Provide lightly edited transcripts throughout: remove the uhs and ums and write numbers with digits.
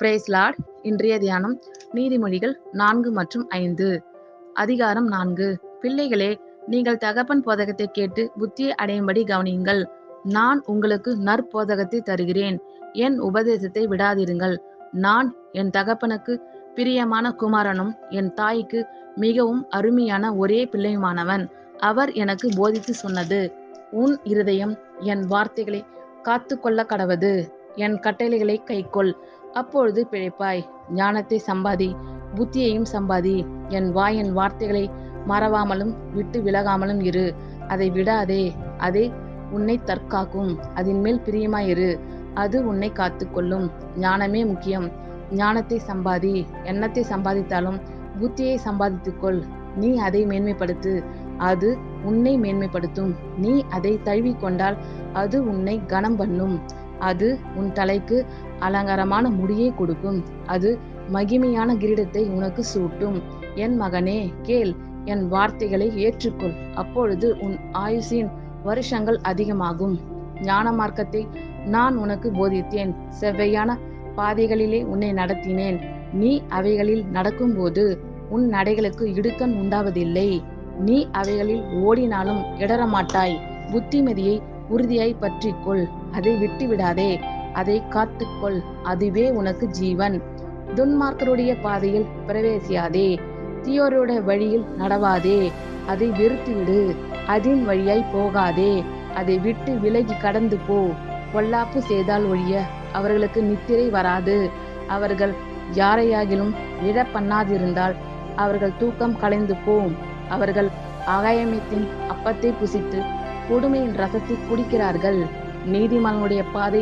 Price Lord. இன்றைய தியானம் நீதிமொழிகள் 4 மற்றும் 5. அதிகாரம் 4. பிள்ளைகளே, நீங்கள் தகப்பன் போதகத்தை கேட்டு புத்தியை அடையும்படி கவனியுங்கள். நான் உங்களுக்கு நற்போதகத்தை தருகிறேன், என் உபதேசத்தை விடாதிருங்கள். நான் என் தகப்பனுக்கு பிரியமான குமாரனும் என் தாய்க்கு மிகவும் அருமையான ஒரே பிள்ளையுமானவன். அவர் எனக்கு போதித்து சொன்னது, உன் இருதயம் என் வார்த்தைகளை காத்து கொள்ள கடவது, என் கட்டளைகளை கைக்கொள், அப்பொழுது பிழைப்பாய். ஞானத்தை சம்பாதி, புத்தியையும் சம்பாதி. என் வாயின் வார்த்தைகளை மறவாமலும் விட்டு விலகாமலும் இரு. அதை விடாதே, அதை உன்னை தற்காக்கும். அதன் மேல் பிரியமாயிரு, அது உன்னை காத்துக்கொள்ளும். ஞானமே முக்கியம். ஞானத்தை சம்பாதி. எண்ணத்தை சம்பாதித்தாலும் புத்தியை சம்பாதித்துக்கொள். நீ அதை மேன்மைப்படுத்து, அது உன்னை மேன்மைப்படுத்தும். நீ அதை தழுவிக்கொண்டால் அது உன்னை கனம் பண்ணும். அது உன் தலைக்கு அலங்காரமான முடியை கொடுக்கும். அது மகிமையான கிரீடத்தை உனக்கு சூட்டும். என் மகனே, கேள், என் வார்த்தைகளை ஏற்றுக்கொள், அப்பொழுது உன் ஆயுசின் வருஷங்கள் அதிகமாகும். ஞான மார்க்கத்தை நான் உனக்கு போதித்தேன், செவ்வையான பாதைகளிலே உன்னை நடத்தினேன். நீ அவைகளில் நடக்கும்போது உன் நடைகளுக்கு இடுக்கண் உண்டாவதில்லை. நீ அவைகளில் ஓடினாலும் இடரமாட்டாய். புத்திமதியை உறுதியாய் பற்றிக்கொள், அதை விட்டு விடாதே, அதை காத்துக்கொள், அதுவே உனக்கு ஜீவன். துன்மார்க்கருடைய பாதையில் பிரவேசியாதே, தீயோருடைய வழியில் நடவாதே. அதை வெறுத்துவிடு, அதன் வழியாய் போகாதே, அதை விட்டு விலகி கடந்து போ. பொல்லாப்பு செய்தால் ஒழிய அவர்களுக்கு நித்திரை வராது. அவர்கள் யாரையாகிலும் விழ பண்ணாதிருந்தால் அவர்கள் தூக்கம் கலைந்து போம். அவர்கள் ஆகாயத்தின் அப்பத்தை புசித்து கொடுமையின் ரசத்தை குடிக்கிறார்கள். நீதிமானுடைய பாதை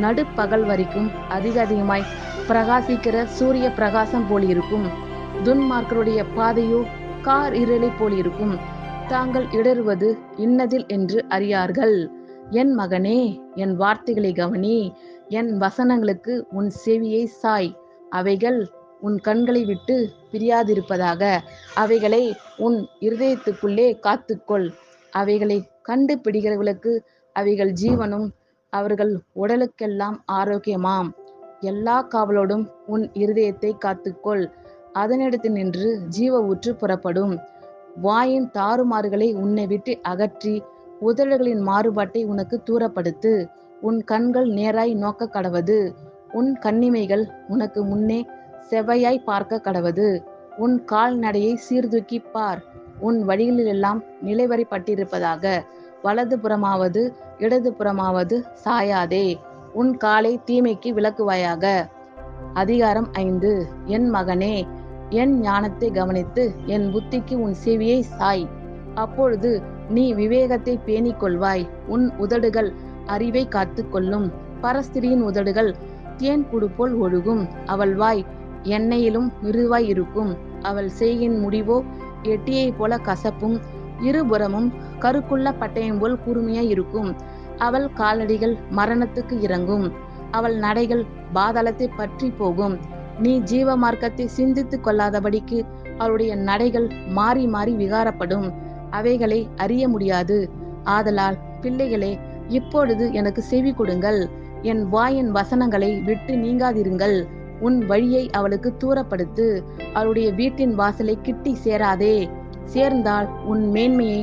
நடுப்பகல் வரைக்கும் அதிகமாய் பிரகாசிக்கிற சூரிய பிரகாசம் போலிருக்கும். துன்மார்க்கருடைய பாதையோ கார் இருளை போலிருக்கும். தாங்கள் இடறுவது இன்னதில் என்று அறியார்கள். என் மகனே, என் வார்த்தைகளை கவனி, என் வசனங்களுக்கு உன் செவியை சாய். அவைகள் உன் கண்களை விட்டு பிரியாதிருப்பதாக. அவைகளை உன் இருதயத்துக்குள்ளே காத்துக்கொள். அவைகளை கண்டுபிடிக்கிறவர்களுக்கு அவைகள் ஜீவனும் அவர்கள் உடலுக்கெல்லாம் ஆரோக்கியமாம். எல்லா காவலோடும் உன் இருதயத்தை காத்துக்கொள், அதனிடத்து நின்று ஜீவ ஊற்று புறப்படும். வாயின் தாறுமாறுகளை உன்னை விட்டு அகற்றி உதடுகளின் மாறுபாட்டை உனக்கு தூரப்படுத்து. உன் கண்கள் நேராய் நோக்க கடவது, உன் கண்ணிமைகள் உனக்கு முன்னே செவ்வையாய் பார்க்க கடவது. உன் கால்நடையை சீர்தூக்கி பார், உன் வழிகளிலெல்லாம் நிலைவரைப்பட்டிருப்பதாக. வலது புறமாவது இடது புறமாவது சாயாதே. உன் காலை தீமைக்கு விலக்குவாயாக. அதிகாரம் 5. என் மகனே, என் ஞானத்தை கவனித்து என் புத்திக்கு உன் செவியை சாய். அப்பொழுது நீ விவேகத்தை பேணிக் கொள்வாய். உன் உதடுகள் அறிவை காத்து கொள்ளும். பரஸ்திரியின் உதடுகள் தேன் கூடு போல் ஒழுகும். அவள் வாய் எண்ணெயிலும் மிருதுவாய் இருக்கும். அவள் செய்கின் முடிவோ எட்டியை போல கசப்பும் இருபுறமும் கருக்குள்ள பட்டயம் போல் கூர்மையாய் இருக்கும். அவள் காலடிகள் மரணத்துக்கு இறங்கும். அவள் நடைகள் பாதாளத்தை பற்றி போகும். நீ ஜீவ மார்க்கத்தை சிந்தித்து கொள்ளாதபடிக்கு அவளுடைய நடைகள் மாறி மாறி விகாரப்படும். அவைகளை அறிய முடியாது. ஆதலால் பிள்ளைகளே, இப்பொழுது எனக்கு செவி கொடுங்கள். என் வாயின் வசனங்களை விட்டு நீங்காதிருங்கள். உன் வழியை அவளுக்கு தூரப்படுத்து. அவளுடைய வீட்டின் வாசலை கிட்டி சேராதே. சேர்ந்தால் உன் மேன்மையை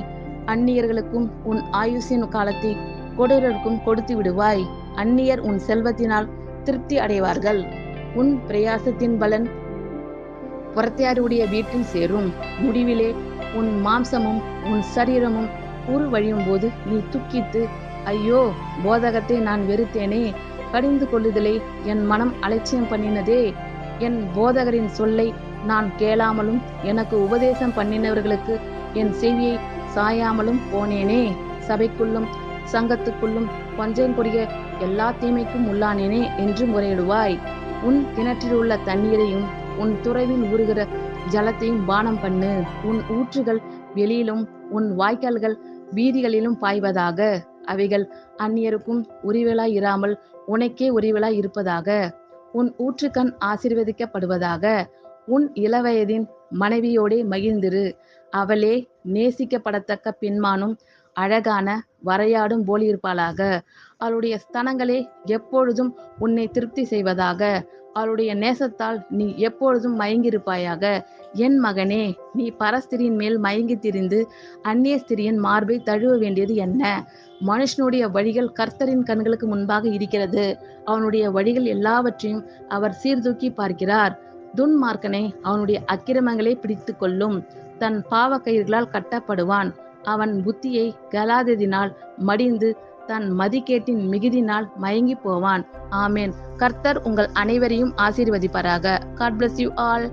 அந்நியர்களுக்கும் உன் ஆயுசின் காலத்தை கொடூரருக்கும் கொடுத்து விடுவாய். அந்நியர் உன் செல்வத்தினால் திருப்தி அடைவார்கள். உன் பிரயாசத்தின் பலன் புறத்தியாருடைய வீட்டில் சேரும். முடிவிலே உன் மாம்சமும் உன் சரீரமும் உருவழியும் போது நீ துக்கித்து, ஐயோ, போதகத்தை நான் வெறுத்தேனே, கடிந்து கொள்ளுதலை என் மனம் அலட்சியம் பண்ணினதே. என் போதகரின் சொல்லை நான் கேளாமலும் எனக்கு உபதேசம் பண்ணினவர்களுக்கு என் செவியை சாயாமலும் போனேனே. சபைக்குள்ளும் சங்கத்துக்குள்ளும் கொஞ்சம் கொடிய எல்லா தீமைக்கும் உள்ளானேனே என்று முறையிடுவாய். உன் கிணற்றில் உள்ள தண்ணீரையும் உன் துறவில் ஊறுகிற ஜலத்தையும் பானம் பண்ணு. உன் ஊற்றுகள் வெளியிலும் உன் வாய்க்கால்கள் வீதிகளிலும் பாய்வதாக. அவைகள் அந்நியருக்கும் உரிவலாய் இராமல் உனக்கே உரிவலாய் இருப்பதாக. உன் ஊற்றுக்கண் ஆசீர்வதிக்கப்படுவதாக. உன் இளவயதின் மனைவியோடே மகிழ்ந்திரு. அவளே நேசிக்கப்படத்தக்க பெண்மானும் அழகான வரையாடும் போலிருப்பாளாக. அவளுடைய ஸ்தனங்களே எப்பொழுதும் உன்னை திருப்தி செய்வதாக. அவளுடைய நேசத்தால் நீ எப்பொழுதும் மயங்கியிருப்பாயாக. என் மகனே, நீ பரஸ்திரியின் மேல் மயங்கித் திரிந்து அந்நிய ஸ்திரியின் மார்பை தழுவ வேண்டியது என்ன? மனுஷனுடைய வழிகள் கர்த்தரின் கண்களுக்கு முன்பாக இருக்கிறது. அவனுடைய வழிகள் எல்லாவற்றையும் அவர் சீர்தூக்கி பார்க்கிறார். துன்மார்க்கனை அவனுடைய அக்கிரமங்களே பிடித்துக் கொள்ளும். தன் பாவக்கயிர்களால் கட்டப்படுவான். அவன் புத்தியை கலாததினால் மடிந்து தன் மதிகேட்டின் மிகுதினால் மயங்கி போவான். ஆமேன். கர்த்தர் உங்கள் அனைவரையும் ஆசீர்வதிப்பாராக. God bless you all.